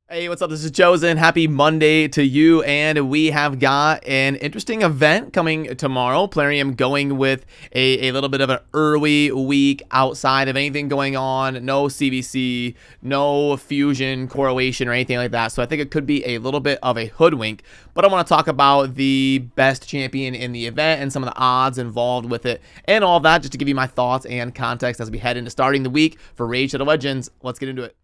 Hey, what's up? This is Chosen. Happy Monday to you, and we have got an interesting event coming tomorrow. Plarium going with a little bit of an early week outside of anything going on. No CVC, no fusion, correlation, or anything like that. So I think it could be a little bit of a hoodwink, but I want to talk about the best champion in the event and some of the odds involved with it and all that, just to give you my thoughts and context as we head into starting the week for Raid Shadow Legends. Let's get into it.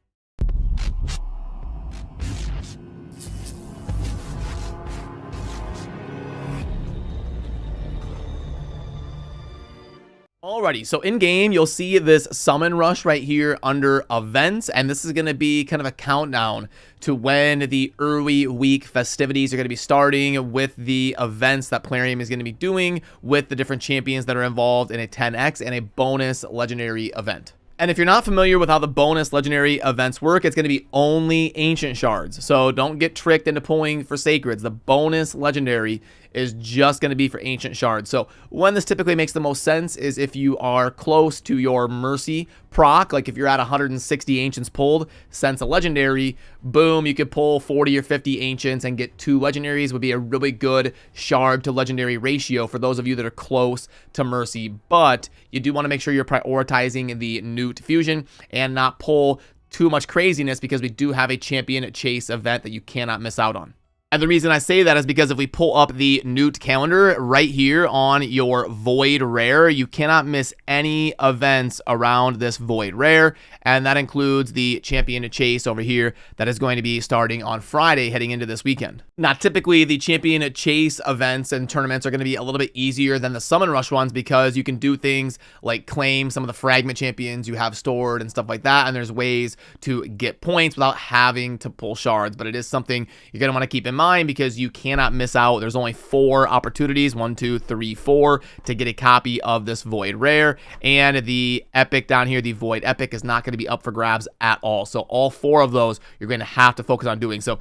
Alrighty, so in game, you'll see this summon rush right here under events, and this is going to be kind of a countdown to when the early week festivities are going to be starting with the events that Plarium is going to be doing with the different champions that are involved in a 10x and a bonus legendary event. And if you're not familiar with how the bonus legendary events work, it's going to be only ancient shards. So don't get tricked into pulling for sacreds. The bonus legendary is just going to be for ancient shards. So when this typically makes the most sense is if you are close to your mercy proc, like if you're at 160 ancients pulled, since a legendary, boom, you could pull 40 or 50 ancients and get 2 legendaries. Would be a really good shard to legendary ratio for those of you that are close to mercy. But you do want to make sure you're prioritizing the Gnut fusion and not pull too much craziness, because we do have a champion chase event that you cannot miss out on. And the reason I say that is because if we pull up the Gnut calendar right here on your Void Rare, you cannot miss any events around this Void Rare. And that includes the Champion Chase over here that is going to be starting on Friday heading into this weekend. Now, typically the Champion Chase events and tournaments are going to be a little bit easier than the Summon Rush ones, because you can do things like claim some of the fragment champions you have stored and stuff like that. And there's ways to get points without having to pull shards. But it is something you're going to want to keep in mind, because you cannot miss out. There's only 4 opportunities, 1, 2, 3, 4, to get a copy of this Void Rare. And the Epic down here, the Void Epic, is not going to be up for grabs at all. So all 4 of those you're going to have to focus on doing. So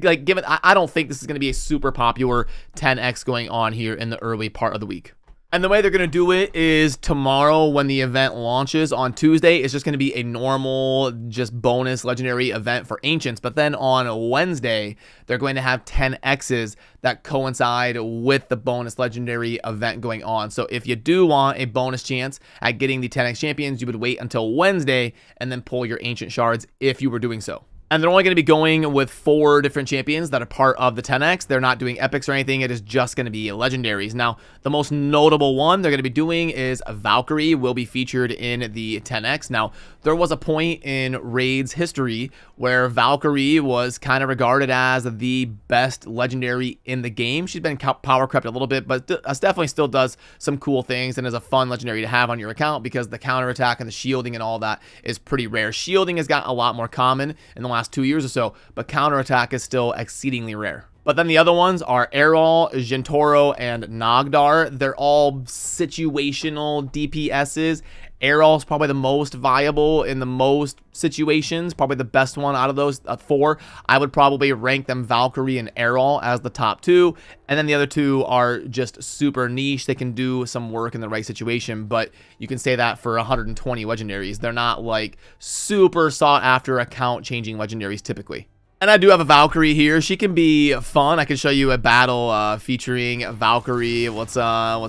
like, given I don't think this is going to be a super popular 10x going on here in the early part of the week. And the way they're going to do it is tomorrow, when the event launches on Tuesday, it's just going to be a normal, just bonus legendary event for ancients. But then on Wednesday, they're going to have 10x's that coincide with the bonus legendary event going on. So if you do want a bonus chance at getting the 10x champions, you would wait until Wednesday and then pull your ancient shards if you were doing so. And they're only going to be going with 4 different champions that are part of the 10x. They're not doing epics or anything. It is just going to be legendaries. Now, the most notable one they're going to be doing is Valkyrie will be featured in the 10x. Now, there was a point in Raid's history where Valkyrie was kind of regarded as the best legendary in the game. She's been power crept a little bit, but definitely still does some cool things and is a fun legendary to have on your account, because the counterattack and the shielding and all that is pretty rare. Shielding has gotten a lot more common in the last 2 years or so, but counterattack is still exceedingly rare. But then the other ones are Errol, Gentoro, and Nogdar. They're all situational DPSs. Errol's probably the most viable in the most situations, probably the best one out of those 4. I would probably rank them Valkyrie and Errol as the top 2. And then the other 2 are just super niche. They can do some work in the right situation, but you can say that for 120 legendaries. They're not like super sought after account changing legendaries typically. And I do have a Valkyrie here. She can be fun. I can show you a battle featuring Valkyrie. Let's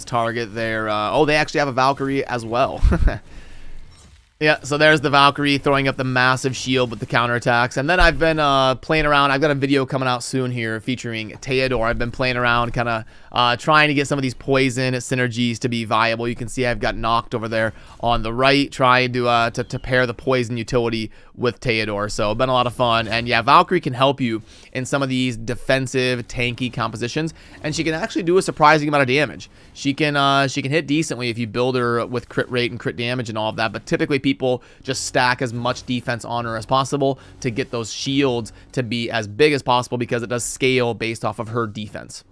target there. Oh, they actually have a Valkyrie as well. Yeah, so there's the Valkyrie throwing up the massive shield with the counterattacks. And then I've been playing around. I've got a video coming out soon here featuring Theodore. I've been playing around, kind of trying to get some of these poison synergies to be viable. You can see I've got Knocked over there on the right, trying to pair the poison utility with Theodore. So been a lot of fun. And yeah, Valkyrie can help you in some of these defensive, tanky compositions. And she can actually do a surprising amount of damage. She can hit decently if you build her with crit rate and crit damage and all of that. But typically people just stack as much defense on her as possible to get those shields to be as big as possible, because it does scale based off of her defense.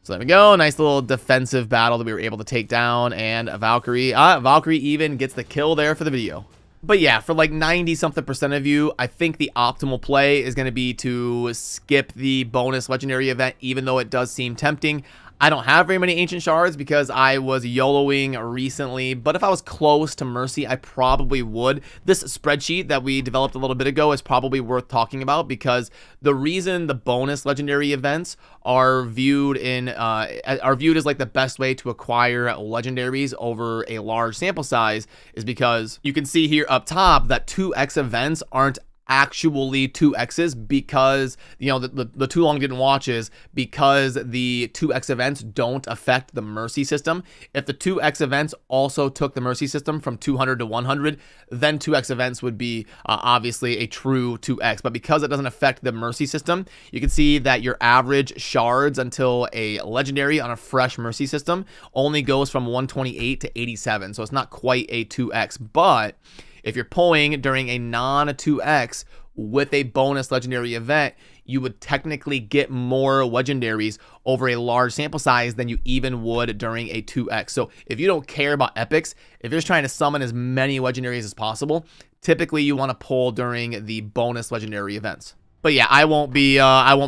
So there we go. Nice little defensive battle that we were able to take down. And Valkyrie even gets the kill there for the video. But yeah, for like 90-something% of you, I think the optimal play is going to be to skip the bonus legendary event, even though it does seem tempting. I don't have very many ancient shards because I was YOLOing recently, but if I was close to Mercy, I probably would. This spreadsheet that we developed a little bit ago is probably worth talking about, because the reason the bonus legendary events are viewed as like the best way to acquire legendaries over a large sample size is because you can see here up top that 2x events aren't actually 2x's, because the too long didn't watch is because the 2x events don't affect the Mercy system. If the 2x events also took the Mercy system from 200 to 100, then 2x events would be obviously a true 2x, but because it doesn't affect the Mercy system, you can see that your average shards until a legendary on a fresh Mercy system only goes from 128 to 87, so it's not quite a 2x. But if you're pulling during a non-2x with a bonus legendary event, you would technically get more legendaries over a large sample size than you even would during a 2x. So if you don't care about epics, if you're just trying to summon as many legendaries as possible, typically you want to pull during the bonus legendary events. But yeah, I won't be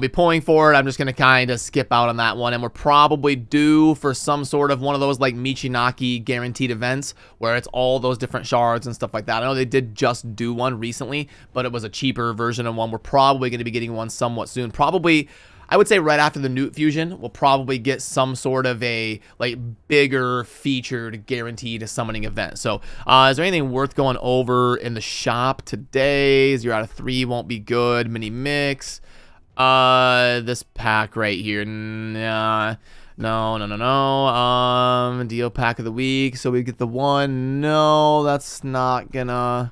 pulling for it. I'm just gonna kind of skip out on that one, and we're probably due for some sort of one of those like Michinaki guaranteed events where it's all those different shards and stuff like that. I know they did just do one recently, but it was a cheaper version of one. We're probably going to be getting one somewhat soon. Probably, I would say right after the Gnut fusion, we'll probably get some sort of a like bigger featured guaranteed summoning event. So is there anything worth going over in the shop today? 0 out of 3 won't be good. Mini mix. This pack right here. Nah. No. Deal pack of the week. So we get the one. No, that's not gonna.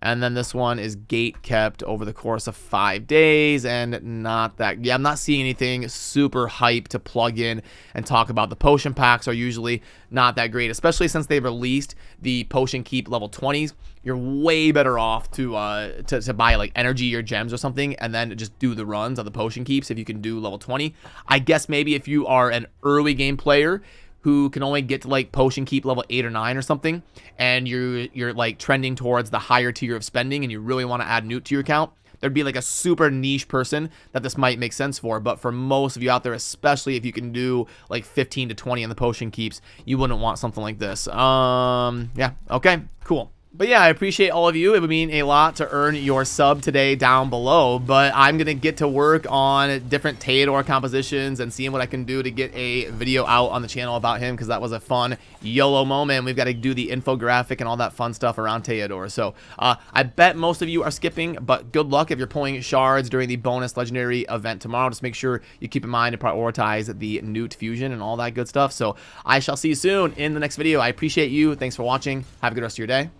And then this one is gate kept over the course of 5 days, and not that. Yeah, I'm not seeing anything super hype to plug in and talk about. The potion packs are usually not that great, especially since they've released the potion keep level 20s. You're way better off to buy like energy or gems or something, and then just do the runs on the potion keeps if you can do level 20. I guess maybe if you are an early game player who can only get to like potion keep level 8 or 9 or something, and you're like trending towards the higher tier of spending and you really want to add Gnut to your account, there'd be like a super niche person that this might make sense for. But for most of you out there, especially if you can do like 15 to 20 on the potion keeps, you wouldn't want something like this. Yeah, okay, cool. But yeah, I appreciate all of you. It would mean a lot to earn your sub today down below. But I'm going to get to work on different Theodore compositions and seeing what I can do to get a video out on the channel about him, because that was a fun YOLO moment. We've got to do the infographic and all that fun stuff around Theodore. So I bet most of you are skipping, but good luck if you're pulling shards during the bonus legendary event tomorrow. Just make sure you keep in mind to prioritize the Gnut fusion and all that good stuff. So I shall see you soon in the next video. I appreciate you. Thanks for watching. Have a good rest of your day.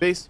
Peace.